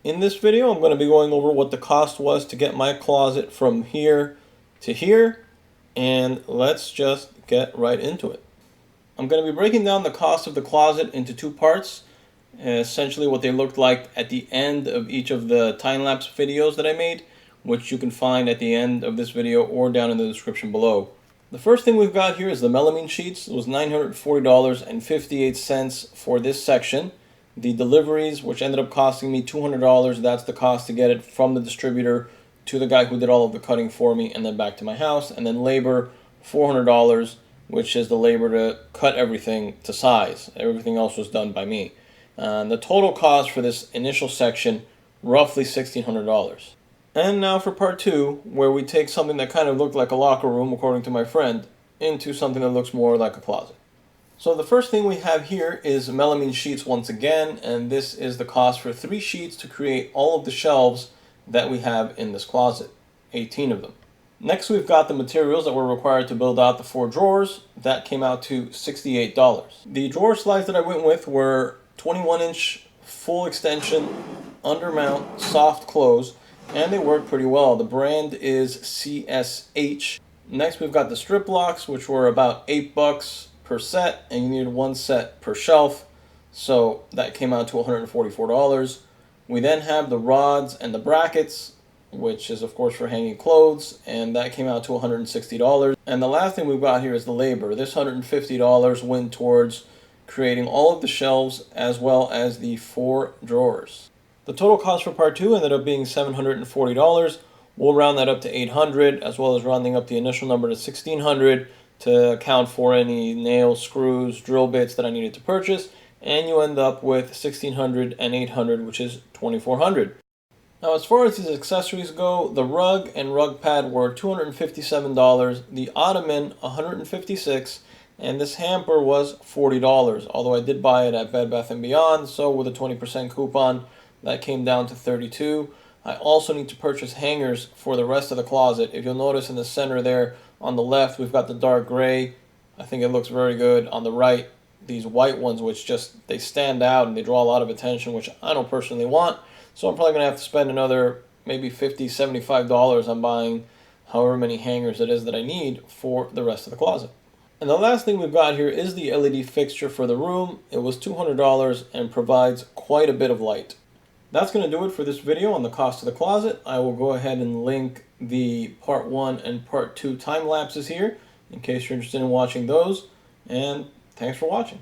In this video, I'm going to be going over what the cost was to get my closet from here to here, and let's just get right into it. I'm going to be breaking down the cost of the closet into two parts, essentially what they looked like at the end of each of the time-lapse videos that I made, which you can find at the end of this video or down in the description below. The first thing we've got here is the melamine sheets. It was $940.58 for this section. The deliveries, which ended up costing me $200, that's the cost to get it from the distributor to the guy who did all of the cutting for me and then back to my house. And then labor, $400, which is the labor to cut everything to size. Everything else was done by me. The total cost for this initial section, roughly $1,600. And now for part two, where we take something that kind of looked like a locker room, according to my friend, into something that looks more like a closet. So the first thing we have here is melamine sheets once again, and this is the cost for 3 sheets to create all of the shelves that we have in this closet, 18 of them. Next we've got the materials that were required to build out the 4 drawers. That came out to $68. The drawer slides that I went with were 21-inch full extension, undermount, soft close, and they work pretty well. The brand is CSH. Next we've got the strip blocks, which were about $8 per set, and you needed 1 set per shelf, so that came out to $144. We then have the rods and the brackets, which is of course for hanging clothes, and that came out to $160. And the last thing we've got here is the labor. This $150 went towards creating all of the shelves as well as the 4 drawers. The total cost for part 2 ended up being $740. We'll round that up to $800, as well as rounding up the initial number to $1,600 to account for any nails, screws, drill bits that I needed to purchase, and you end up with $1,600 and $800, which is $2,400. Now, as far as these accessories go, the rug and rug pad were $257, the ottoman $156, and this hamper was $40, although I did buy it at Bed Bath & Beyond, so with a 20% coupon, that came down to $32. I also need to purchase hangers for the rest of the closet. If you'll notice in the center there, on the left, we've got the dark gray. I think it looks very good. On the right, these white ones, which just, they stand out and they draw a lot of attention, which I don't personally want. So I'm probably going to have to spend another maybe $50, $75 on buying however many hangers it is that I need for the rest of the closet. And the last thing we've got here is the LED fixture for the room. It was $200 and provides quite a bit of light. That's going to do it for this video on the cost of the closet. I will go ahead and link the part 1 and part 2 time lapses here in case you're interested in watching those. And thanks for watching.